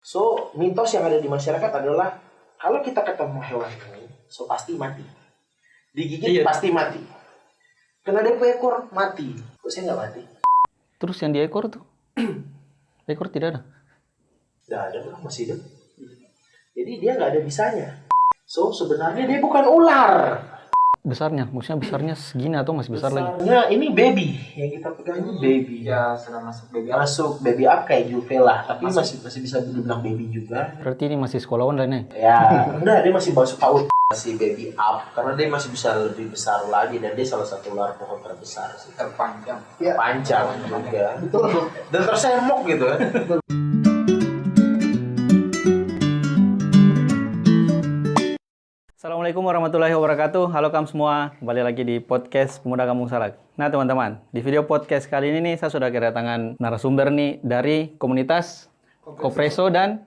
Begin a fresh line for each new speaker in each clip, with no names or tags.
So mitos yang ada di masyarakat adalah kalau kita ketemu hewan ini, so pasti mati. Digigit pasti mati. Kena DP ekor mati. Kok saya nggak mati?
Terus yang di ekor tuh? Ekor tidak ada?
Nggak ada, masih hidup. Jadi dia nggak ada bisanya. So sebenarnya dia bukan ular.
Besarnya? Maksudnya besarnya segini atau masih besar lagi?
Besarnya ini baby. Yang kita pegang ini baby.
Ya sudah masuk baby.
Masuk baby up kayak Juvela, tapi masih bisa dibilang baby juga.
Berarti ini masih sekolawan dan
Ya, enggak, dia masih masuk PAUD, masih baby up karena dia masih bisa lebih besar lagi dan dia salah satu ular pohon terbesar sih.
Terpanjang.
Ya. Panjang juga. Betul. Dan tersemok gitu kan.
Assalamualaikum warahmatullahi wabarakatuh. Halo kamu semua, kembali lagi di podcast Pemuda Kampung Salak. Nah teman-teman, di video podcast kali ini nih saya sudah kedatangan narasumber nih dari komunitas Kopreso dan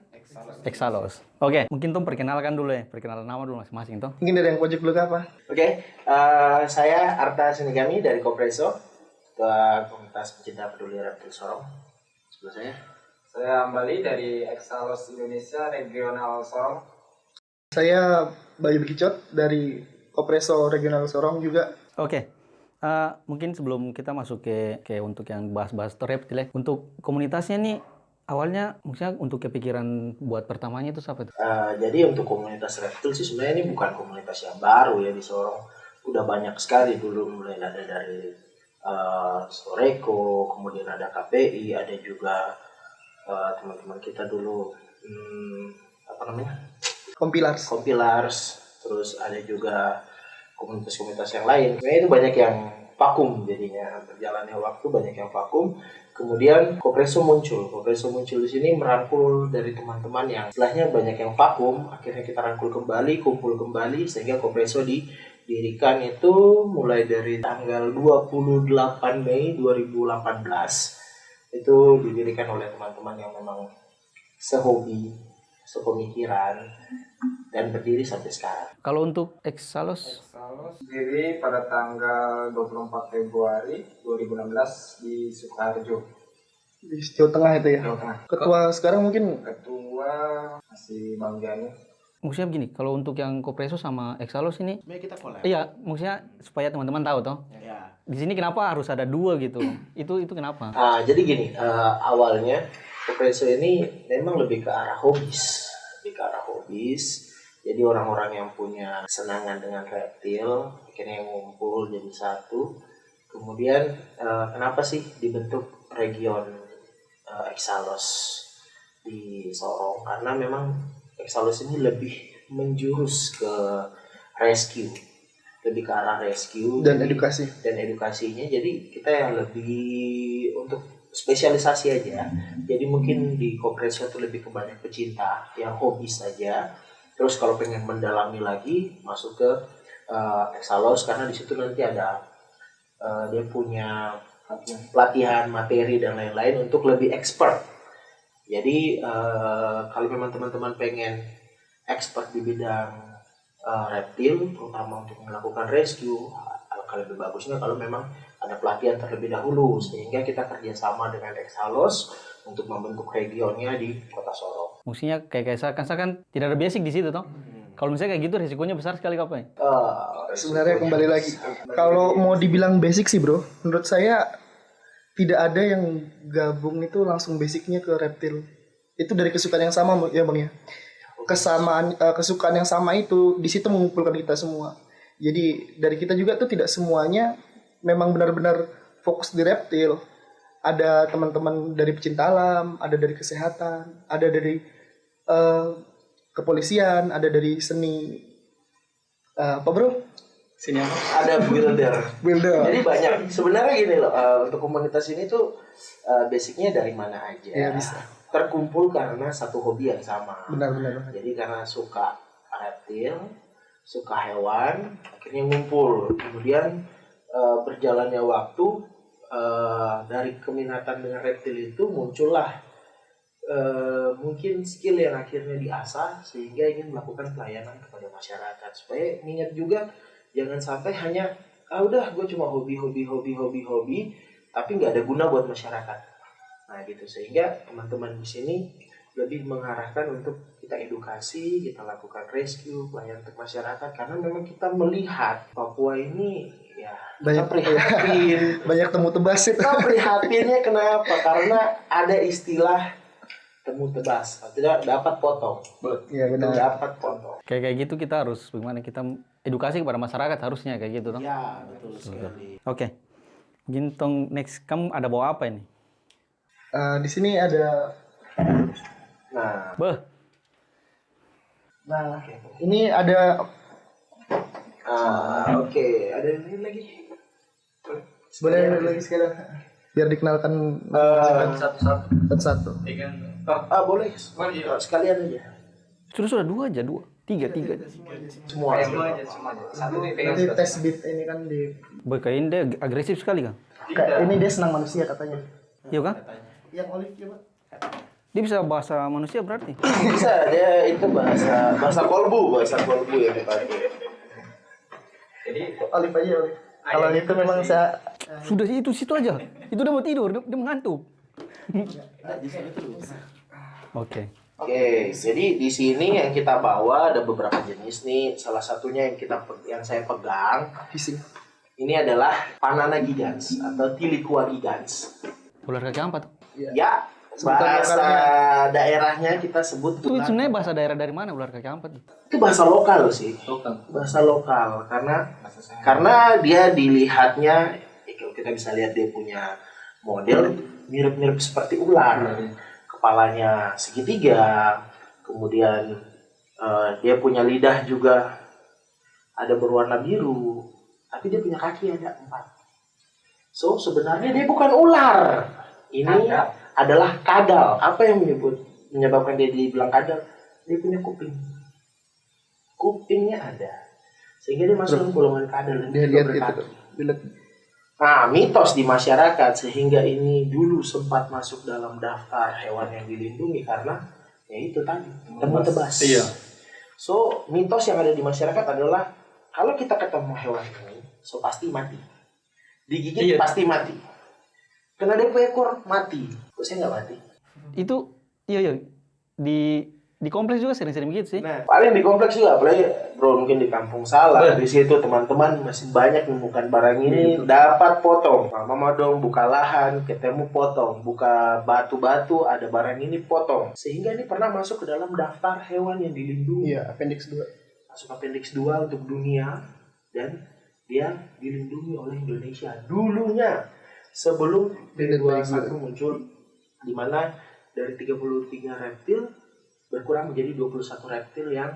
Exalos. Oke, mungkin Tom perkenalkan dulu ya, perkenalan nama dulu masing-masing Tom.
Mungkin dari yang pojok dulu apa?
Oke, saya Arta Senigami dari Kopreso, ketua komunitas pecinta peduli reptil Sorong. Sebelah saya.
Saya Ambali dari Exalos Indonesia Regional Sorong.
Saya Bayu Bikicot dari Kopreso Regional Sorong juga.
Oke, mungkin sebelum kita masuk ke untuk yang bahas-bahas reptil ya, untuk komunitasnya nih awalnya maksudnya untuk kepikiran buat pertamanya itu siapa itu?
Jadi untuk komunitas reptil sih sebenarnya ini bukan komunitas yang baru ya di Sorong. Udah banyak sekali dulu, mulai ada dari Soreko, kemudian ada KPI, ada juga teman-teman kita dulu Kompilars, terus ada juga komunitas-komunitas yang lain. Sebenarnya itu banyak yang vakum jadinya, berjalannya waktu banyak yang vakum. Kemudian Kopreso muncul di sini merangkul dari teman-teman yang istilahnya banyak yang vakum. Akhirnya kita rangkul kembali, kumpul kembali sehingga Kopreso didirikan itu mulai dari tanggal 28 Mei 2018. Itu didirikan oleh teman-teman yang memang sehobi, sepemikiran, dan berdiri sampai sekarang.
Kalau untuk Exalos
Diri pada tanggal 24 Februari 2016 di Sukoharjo,
Di Jawa Tengah itu ya.
Jawa Tengah.
Ketua sekarang mungkin
Ketua masih Bang Jani.
maksudnya begini, kalau untuk yang Kopreso sama Exalos ini,
Sebenarnya kita collab.
iya, maksudnya supaya teman-teman tahu toh.
Ya.
Di sini kenapa harus ada dua gitu? Itu kenapa?
Jadi gini, awalnya Kopreso ini memang lebih ke arah hobis. Jadi orang-orang yang punya kesenangan dengan reptil, akhirnya ngumpul jadi satu. Kemudian kenapa sih dibentuk region Exalos di Sorong? Karena memang Exalos ini lebih menjurus ke rescue, lebih ke arah rescue
dan edukasi.
dan edukasinya. Jadi kita yang lebih untuk spesialisasi aja. Jadi mungkin di Kopreso itu lebih ke banyak pecinta yang hobi saja. Terus kalau pengen mendalami lagi masuk ke Exalos karena di situ nanti ada dia punya pelatihan materi dan lain-lain untuk lebih expert. Jadi kalau memang teman-teman pengen expert di bidang reptil, terutama untuk melakukan rescue, alangkah lebih bagusnya kalau memang ada pelatihan terlebih dahulu, sehingga kita kerjasama dengan Exalos untuk membentuk regionnya di Kota Sorong.
Maksudnya kayak saya kan tidak ada basic di situ toh. Kalau misalnya kayak gitu risikonya besar sekali kapan?
Sebenarnya kembali lagi. Kalau mau dibilang basic sih bro, menurut saya tidak ada yang gabung itu langsung basicnya ke reptil. Itu dari kesukaan yang sama ya bang ya. Kesukaan yang sama itu di situ mengumpulkan kita semua. Jadi dari kita juga tuh tidak semuanya memang benar-benar fokus di reptil. Ada teman-teman dari pecinta alam, ada dari kesehatan, ada dari kepolisian, ada dari seni apa bro?
Sini apa?
Ada builder. Jadi
Builder.
banyak. Sebenarnya gini loh, untuk komunitas ini tuh basicnya dari mana aja.
Ya bisa.
Terkumpul karena satu hobi yang sama.
Benar-benar.
Jadi karena suka reptil, suka hewan, akhirnya ngumpul. Kemudian berjalannya waktu, dari keminatan dengan reptil itu muncullah mungkin skill yang akhirnya diasah sehingga ingin melakukan pelayanan kepada masyarakat. Supaya ingat juga jangan sampai hanya udah gue cuma hobi tapi nggak ada guna buat masyarakat. Nah gitu, sehingga teman-teman di sini lebih mengarahkan untuk kita edukasi, kita lakukan rescue pelayanan untuk masyarakat, karena memang kita melihat Papua ini ya kita
Banyak
prihatin.
banyak temu tebas itu.
Kita prihatinnya kenapa? Karena ada istilah temu tebas, tidak dapat potong.
Iya benar.
Dapat potong.
Kayak gitu kita harus bagaimana kita edukasi kepada masyarakat harusnya kayak gitu dong.
Ya, betul sekali.
Oke. Mungkin tong next kamu ada bawa apa ini?
Di sini ada.
Nah,
Beh,
Nah, ini ada.
oke, ada ini lagi.
Boleh lagi sekali. Biar dikenalkan satu-satu.
Boleh. Sekalian aja.
sudah dua aja, tiga.
Semua.
Satu dipegang
Nanti
satu.
tes beat ini kan di.
Beh, kayak ini dia agresif sekali kan?
Ini dia senang manusia katanya.
Iya kan?
Yang olive coba.
Dia bisa bahasa manusia berarti.
Bisa, dia itu bahasa kolbu yang dipakai.
Jadi
Olive aja olive. Kalau itu memang saya.
Sudah itu situ aja. Itu udah mau tidur, dia mengantuk. Oke.
Oke, jadi di sini yang kita bawa ada beberapa jenis nih. Salah satunya yang saya pegang
Fishing.
ini adalah Panana gigans atau Tiliqua gigans.
Ular kaki empat.
Ya,
Sebutan
bahasa
lokalnya.
daerahnya kita sebut
Itu sebenarnya bahasa daerah dari mana ular kaki empat?
itu bahasa lokal sih. Bahasa lokal karena dia dilihatnya kalau kita bisa lihat dia punya model mirip-mirip seperti ular. Kepalanya segitiga, kemudian dia punya lidah juga ada berwarna biru, tapi dia punya kaki ada 4. So sebenarnya dia bukan ular, ini adalah kadal. Apa yang menyebabkan dia dibilang kadal? Dia punya kupingnya ada, sehingga dia masuk ke golongan kadal dan
Dia
juga
lihat
berkaki.
itu. Dilihat.
Nah, mitos di masyarakat sehingga ini dulu sempat masuk dalam daftar hewan yang dilindungi karena ya itu tadi temu tebas.
Iya.
So, mitos yang ada di masyarakat adalah kalau kita ketemu hewan ini, so pasti mati. Digigit pasti mati. Kena dia punya ekor mati. Kok saya nggak mati?
Itu iya di kompleks juga sering-sering begitu sih.
Nah, paling di kompleks juga, apalagi bro mungkin di kampung Salah, di situ teman-teman masih banyak menemukan barang ini dapat potong. Mama dong buka lahan, ketemu potong, buka batu-batu ada barang ini potong. Sehingga ini pernah masuk ke dalam daftar hewan yang dilindungi.
Iya, appendix 2.
Masuk appendix 2 untuk dunia dan dia dilindungi oleh Indonesia dulunya sebelum B21 muncul, di mana dari 33 reptil berkurang menjadi 21 reptil yang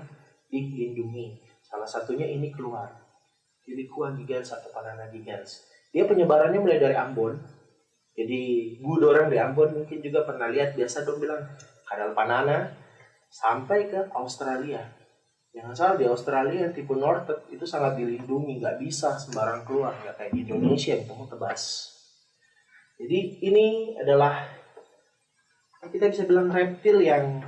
dilindungi. Salah satunya ini keluar. Tiliqua gigans atau Panana gigans. Dia penyebarannya mulai dari Ambon. Jadi orang di Ambon mungkin juga pernah lihat, biasa dong bilang kadal Panana sampai ke Australia. Jangan salah, di Australia yang tipe Northern itu sangat dilindungi, nggak bisa sembarang keluar, nggak kayak di Indonesia yang temu tebas. Jadi ini adalah kita bisa bilang reptil yang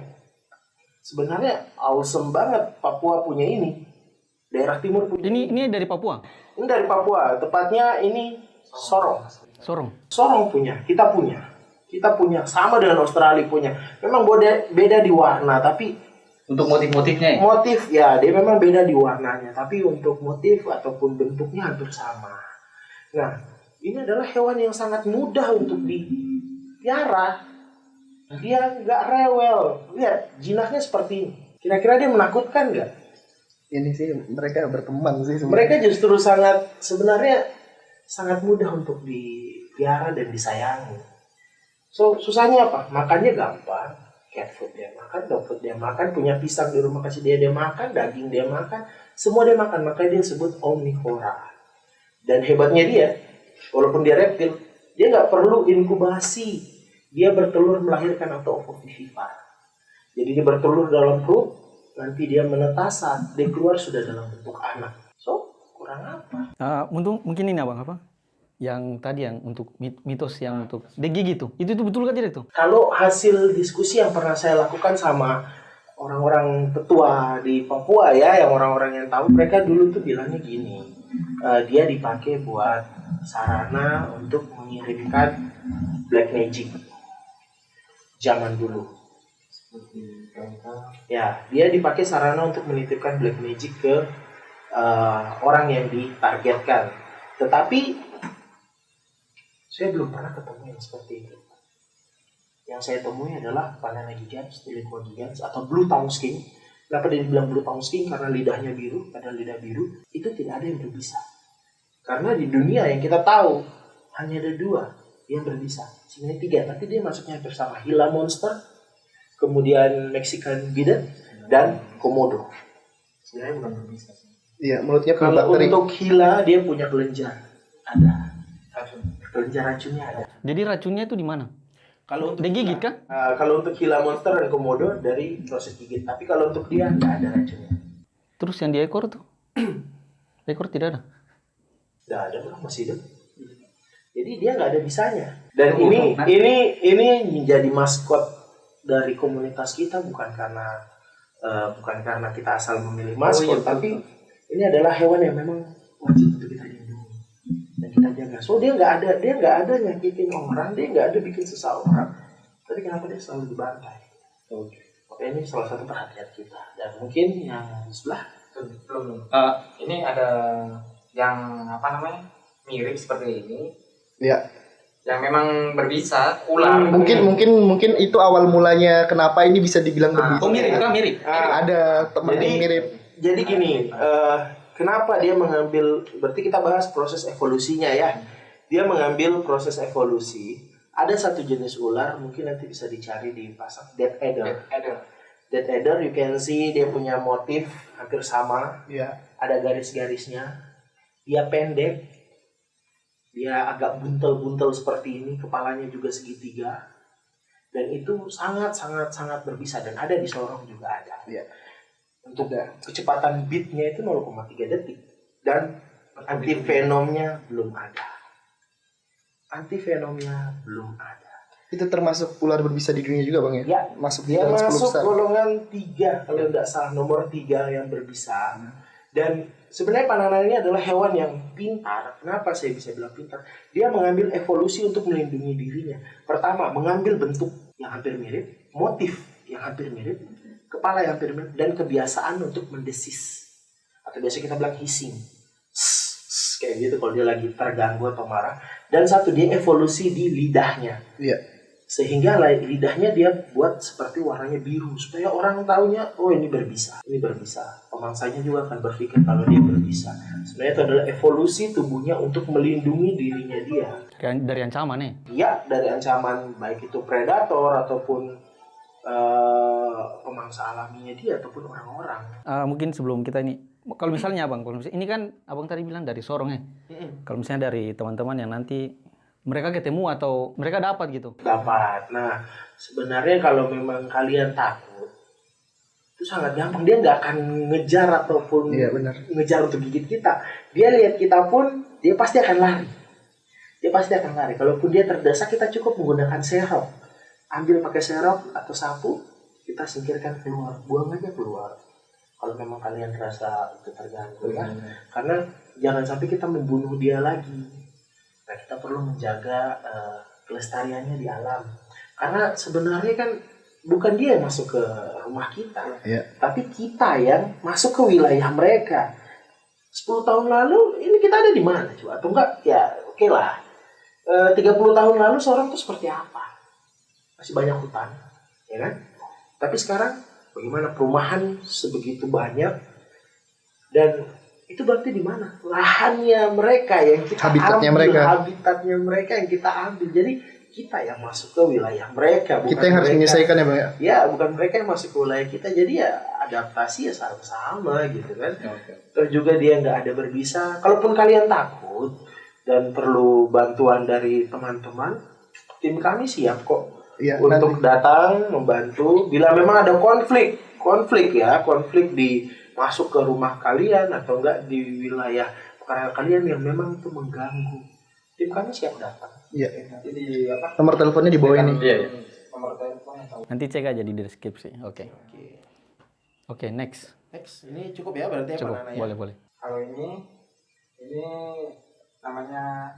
sebenarnya awesome banget. Papua punya ini, daerah timur punya.
Ini dari Papua.
Ini dari Papua, tepatnya ini Sorong.
Sorong
punya, kita punya, sama dengan Australia punya. Memang beda di warna, tapi
Untuk motif-motifnya ya?
motif ya dia memang beda di warnanya, tapi untuk motif ataupun bentuknya hampir sama. Nah, ini adalah hewan yang sangat mudah untuk dipelihara. Dia nggak rewel. Lihat, jinaknya seperti ini. Kira-kira dia menakutkan nggak?
Ini sih mereka berteman sih sebenarnya.
Mereka justru sebenarnya sangat mudah untuk dipelihara dan disayangi. So, susahnya apa? Makannya gampang. Cat food dia makan, dog food dia makan, punya pisang di rumah kasih dia makan, daging dia makan, semua dia makan. Makanya dia disebut omnivora. Dan hebatnya dia, walaupun dia reptil, dia nggak perlu inkubasi. Dia bertelur melahirkan atau ovovivipar. Jadi dia bertelur dalam perut, nanti dia menetas, saat dia keluar sudah dalam bentuk anak. So, kurang apa?
Mungkin ini abang apa? Yang tadi yang untuk mitos yang untuk gigi itu betul kan tidak tuh?
Kalau hasil diskusi yang pernah saya lakukan sama orang-orang tetua di Papua ya, yang orang-orang yang tahu, mereka dulu tuh bilangnya gini, dia dipakai buat sarana untuk mengirimkan black magic zaman dulu. Ya, dia dipakai sarana untuk menitipkan black magic ke orang yang ditargetkan. Tetapi saya belum pernah ketemu yang seperti itu. Yang saya temui adalah Banana Gigants, Tilikwa Gigants, atau Blue Tongue Skink. Kenapa dia dibilang Blue Tongue Skink? Karena lidahnya biru, padahal lidah biru itu tidak ada yang berbisa. Karena di dunia yang kita tahu hanya ada 2 yang berbisa. Sebenarnya 3, tapi dia masuknya bersama Gila Monster, kemudian Mexican Giant, dan Komodo. Sebenarnya bukan berbisa.
Iya, mulutnya penuh
Kalau
bakteri.
untuk Gila dia punya kelenjar, ada kelenjar racunnya ada.
Jadi racunnya itu di mana?
Kalau untuk
Digigit kah?
kalau untuk Gila Monster dan Komodo dari proses gigit, tapi kalau untuk dia nggak ada racunnya.
Terus yang di ekor tuh? Ekor tidak ada.
Nggak ada, bro, masih hidup. Jadi dia nggak ada bisanya. Dan ini menjadi maskot dari komunitas kita bukan karena kita asal memilih maskot, tapi ini adalah hewan yang memang wajib untuk kita lindungi dan kita jaga. So dia nggak ada nyakitin orang, dia nggak ada bikin susah orang. Tapi kenapa dia selalu dibantai? Oke, ini salah satu perhatian kita. Dan mungkin yang sebelah
Belum. Ini ada yang mirip seperti ini,
Iya.
yang memang berbisa, ular.
Mungkin itu awal mulanya kenapa ini bisa dibilang berbisa.
Mirip.
Ada teman yang mirip.
Jadi gini, kenapa dia mengambil, berarti kita bahas proses evolusinya ya. Dia mengambil proses evolusi. Ada satu jenis ular, mungkin nanti bisa dicari di pasar, Death Adder. Death Adder, you can see dia punya motif hampir sama.
Iya.
Ada garis-garisnya. Dia pendek. Dia agak buntel-buntel seperti ini, kepalanya juga segitiga. Dan itu sangat berbisa, dan ada di Sorong juga ada.
Iya.
Untuk kecepatan beatnya itu 0,3 detik, dan antivenomnya belum ada.
Itu termasuk ular berbisa di dunia juga, Bang ya?
Ya,
Masuk di
dia
dalam 10
masuk
besar.
golongan 3 kalau tidak salah, nomor 3 yang berbisa. Dan sebenarnya Banana ini adalah hewan yang pintar. Kenapa saya bisa bilang pintar? Dia mengambil evolusi untuk melindungi dirinya. Pertama, mengambil bentuk yang hampir mirip, motif yang hampir mirip, kepala yang hampir mirip, dan kebiasaan untuk mendesis. Atau biasa kita bilang hissing. Kayak gitu kalau dia lagi terganggu atau marah. Dan satu, dia evolusi di lidahnya.
Iya.
Sehingga lidahnya dia buat seperti warnanya biru, supaya orang taunya, oh ini berbisa. Pemangsanya juga akan berpikir kalau dia berbisa. Sebenarnya itu adalah evolusi tubuhnya untuk melindungi dirinya dia.
Dari ancaman nih.
Iya, dari ancaman baik itu predator ataupun pemangsa alaminya dia ataupun orang-orang.
Mungkin sebelum kita ini, kalau misalnya Abang, ini kan Abang tadi bilang dari Sorong ya. Kalau misalnya dari teman-teman yang nanti mereka ketemu atau mereka dapat gitu.
Dapat. Nah, sebenarnya kalau memang kalian takut, itu sangat gampang. Dia nggak akan ngejar ataupun ngejar untuk gigit kita. Dia lihat kita pun, dia pasti akan lari. Kalaupun dia terdesak, kita cukup menggunakan serop. Ambil pakai serop atau sapu, kita singkirkan keluar, buang aja keluar. Kalau memang kalian terasa itu terganggu ya. Karena jangan sampai kita membunuh dia lagi. Nah, kita perlu menjaga kelestariannya di alam. Karena sebenarnya kan bukan dia yang masuk ke rumah kita, tapi kita yang masuk ke wilayah mereka. 10 tahun lalu ini kita ada di mana coba? Atau enggak? Ya oke lah. 30 tahun lalu Sorong itu seperti apa? Masih banyak hutan, ya kan? Tapi sekarang bagaimana perumahan sebegitu banyak, dan itu berarti di mana? Lahannya mereka yang kita
Habitatnya
mereka yang kita ambil. Jadi kita yang masuk ke wilayah mereka, bukan
kita yang harus menyelesaikan ya, Bang ya?
Ya, bukan mereka yang masuk ke wilayah kita. Jadi ya adaptasi ya sama gitu kan. Terus juga dia nggak ada berbisa. Kalaupun kalian takut dan perlu bantuan dari teman-teman, tim kami siap kok untuk datang membantu. Bila memang ada konflik di masuk ke rumah kalian atau enggak di wilayah pekarang kalian yang memang itu mengganggu, tim kami siap datang.
Iya.
Jadi
Nomor teleponnya di bawah ini.
Iya. Nomor teleponnya tahu.
Nanti cek aja di deskripsi. Oke, next.
Ini cukup ya berarti
Cukup,
ya?
boleh.
Kalau ini namanya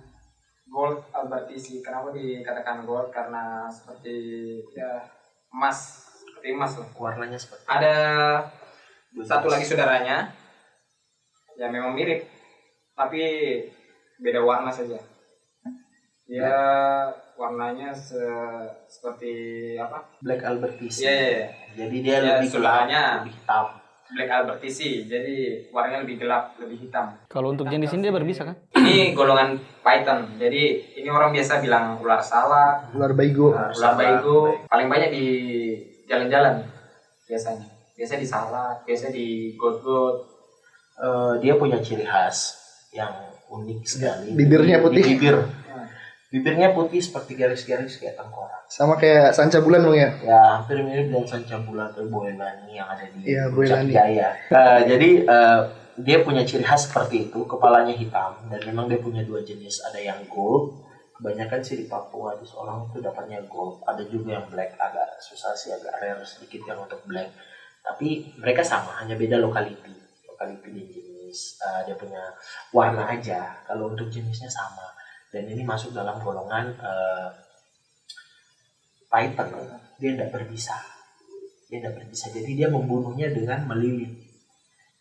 gold albertisi. Kenapa dikatakan gold? Karena seperti ya emas rimas lah.
Warnanya seperti
Ada satu lagi saudaranya, ya memang mirip, tapi beda warna saja. Dia warnanya seperti apa?
Black Albertisi.
Iya.
Jadi dia
Ya,
lebih gelap,
saudaranya.
lebih hitam.
Black Albertisi, jadi warnanya lebih gelap, lebih hitam.
Kalau untuk jenis ini dia berbisa kan?
Ini golongan Python, jadi ini orang biasa bilang ular salak,
Ular baigo.
ular baigo, paling banyak di jalan-jalan biasanya. Biasa di salak, biasa di got-got.
Dia punya ciri khas yang unik sekali.
Bibirnya
Di
putih.
Bibirnya putih seperti garis-garis kayak tengkorak.
Sama kayak sanca bulan Bang ya.
Ya hampir mirip dengan sanca bulan atau boelani yang ada di
Iya,
Puncak
boelani.
Jaya. Jadi dia punya ciri khas seperti itu, kepalanya hitam dan memang dia punya dua jenis, ada yang gold, kebanyakan sih di Papua di seorang itu dapatnya gold, ada juga yang black, agak susah sih, agak rare sedikit yang untuk black. Tapi mereka sama, hanya beda lokality dan jenis. Dia punya warna aja. Kalau untuk jenisnya sama. Dan ini masuk dalam golongan Python. Dia tidak berbisa. Jadi dia membunuhnya dengan melilit.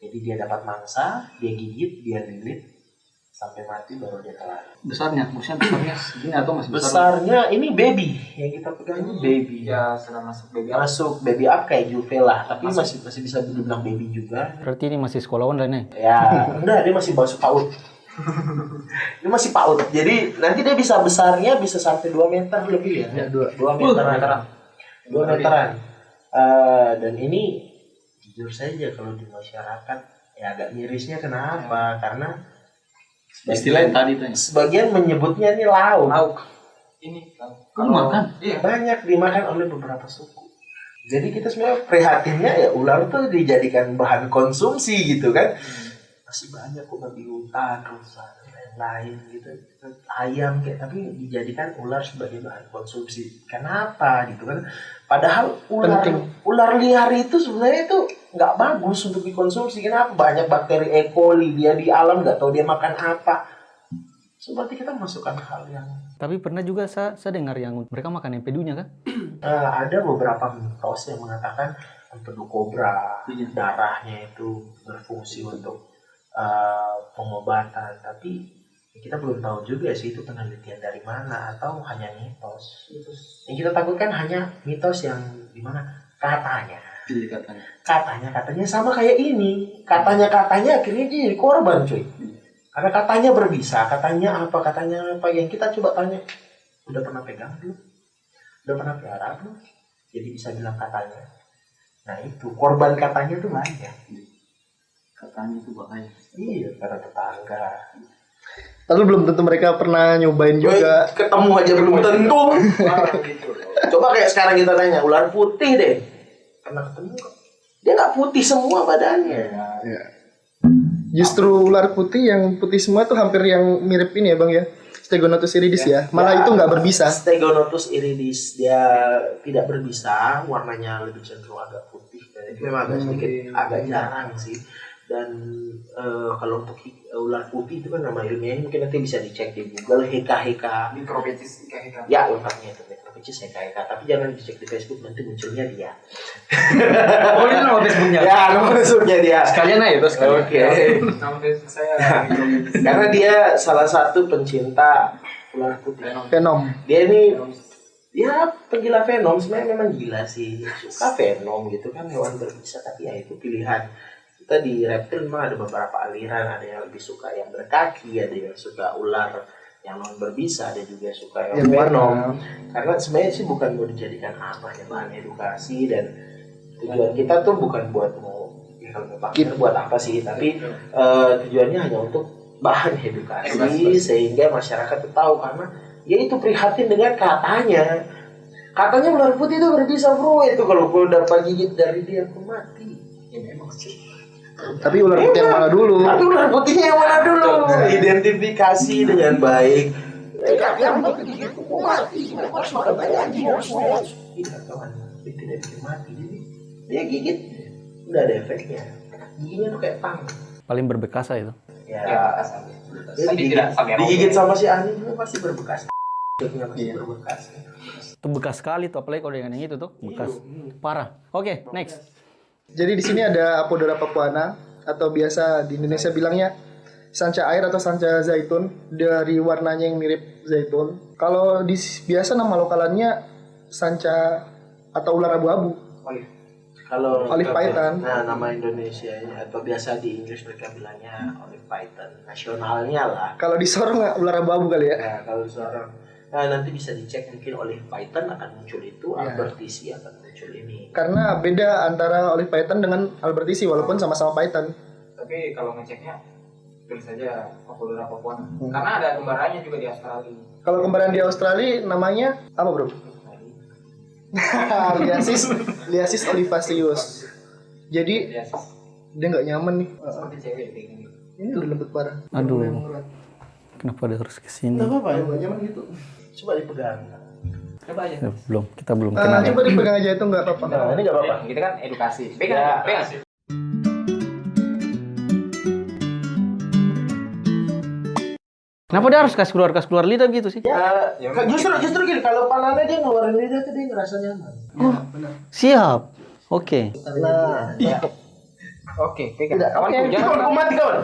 Jadi dia dapat mangsa, dia gigit, dia lilit sampai mati baru dia telan.
Besarnya segini atau masih
Besarnya ini baby yang kita pegang ini baby.
Ya sudah masuk baby.
Masuk baby up kayak juve lah, tapi masih bisa dibilang baby juga.
Berarti ini masih sekolawan dan nih.
Ya, enggak, dia masih masuk PAUD. Ini masih PAUD. Jadi nanti dia bisa besarnya bisa sampai 2 meter lebih ya.
Ya, 2
meteran. 2 meteran. Dan ini jujur saja kalau di masyarakat ya agak mirisnya kenapa? Karena
Istilahnya tadi tuh.
sebagian menyebutnya ini lauk.
Ini
Kamu makan?
Iya.
Banyak dimakan oleh beberapa suku. Jadi kita sebenarnya prihatinnya ya ular tuh dijadikan bahan konsumsi gitu kan. Masih banyak kok di hutan, rusa dan lain-lain gitu. Ayam kayak tapi dijadikan ular sebagai bahan konsumsi. Kenapa gitu kan? Padahal ular liar itu sebenarnya itu nggak bagus untuk dikonsumsi. Kenapa? Banyak bakteri E. coli dia di alam nggak tahu dia makan apa. Seperti kita masukkan hal yang
Tapi pernah juga saya dengar yang mereka makan empedunya kan?
ada beberapa mitos yang mengatakan empedu kobra darahnya itu berfungsi untuk pengobatan, tapi kita belum tahu juga sih itu penelitian dari mana atau hanya mitos. Yang kita takutkan hanya mitos yang dimana katanya sama kayak ini, katanya akhirnya dia jadi korban cuy. Karena katanya berbisa, katanya apa yang kita coba tanya, udah pernah pegang belum? Udah pernah pelihara belum? Jadi bisa bilang katanya. Nah itu korban katanya tuh banyak.
Katanya itu bahaya.
Iya, karena tetangga.
Tapi belum tentu mereka pernah nyobain juga.
Ketemu aja belum tentu. Coba kayak sekarang kita tanya ular putih deh, pernah ketemu nggak? Dia nggak putih semua badannya.
Ya. Justru ular putih yang putih semua tuh hampir yang mirip ini ya Bang ya. Stegonotus iridis ya. Malah itu nggak berbisa.
Stegonotus iridis dia tidak berbisa, warnanya lebih cenderung agak putih. Dan itu memang agak sedikit agak jarang sih. Dan kalau untuk ular putih itu kan nama ilmiahnya mungkin nanti bisa dicek di Google Heka.
Micropetis kayak
Ya lengkapnya itu Micropetis Heka. Tapi jangan dicek di Facebook nanti munculnya dia.
Oh ini nama Facebooknya?
Ya nama Facebooknya dia.
Sekalian aja terus sekalian.
Oke.
Nama Facebook saya
Karena dia salah satu pencinta ular putih.
Venom.
Dia ini ya penggila venom, sebenarnya memang gila sih, suka venom gitu kan, hewan berbisa. Tapi ya itu pilihan kita di reptil memang ada beberapa aliran, ada yang lebih suka yang berkaki, ada yang suka ular yang non berbisa, ada juga yang suka yang venom. Karena sebenarnya sih bukan mau dijadikan apa ya, bahan edukasi, dan tujuan kita tuh bukan buat mau buat apa sih, tapi tujuannya hanya untuk bahan edukasi sehingga masyarakat tuh tahu. Karena ya itu prihatin dengan katanya ular putih itu berbisa bro, itu kalau gue dapat gigit dari dia aku mati. Ya memang sih.
Tapi ular putih yang mana dulu?
Tapi ular putihnya yang mana dulu? Identifikasi dengan baik. Yang gigit aku mati. Harus makan banyak lagi. Tidak kawan, dia tidak bikin mati. Jadi dia gigit udah ada efeknya. Giginya tuh kayak tang.
Paling berbekas itu.
Ya,
Tapi tidak sampai
digigit sama si Ani itu pasti berbekas. Kulitnya masih berbekas.
Itu bekas sekali tuh, apalagi kalau dengan yang itu tuh bekas parah. Oke, next.
Jadi di sini ada Apodora papuana atau biasa di Indonesia bilangnya sanca air atau sanca zaitun, dari warnanya yang mirip zaitun. Kalau biasa nama lokalannya sanca atau ular abu-abu.
Kalau
Olive python.
Nah, nama Indonesia atau biasa di Inggris mereka bilangnya olive python. Nasionalnya lah.
Kalau di Sorong ular abu-abu kali ya.
Nah, kalau seorang nanti bisa dicek, mungkin olive python akan muncul itu, albertisi akan muncul ini.
Karena beda antara olive python dengan albertisi walaupun sama-sama python.
Tapi kalau ngeceknya tulis saja Apodora papuana. Karena ada kembarannya juga di Australia.
Kalau kembaran di Australia namanya apa, Bro? Liasis olivaceus. Jadi
Biasa.
dia nggak nyaman nih.
Seperti cewek kayak gini.
Ini udah lembut parah.
Aduh. Kenapa dia harus kesini?
Nggak nyaman gitu.
Coba dipegang.
Coba aja.
Kita belum kenal.
Coba dipegang aja itu nggak apa-apa.
Nah, ini nggak apa-apa.
Kita kan edukasi. Pegang,
Ya.
pegang.
Kenapa dia harus kasih keluar lidah gitu sih?
Ya, justru gini, kalau palanya dia ngeluarin lidah tuh dia ngerasa nyaman.
Siap. Oke.
Nah,
Oke, pegang.
tidak.
Kawan,
Oke,
jangan
kawan, mati kawan.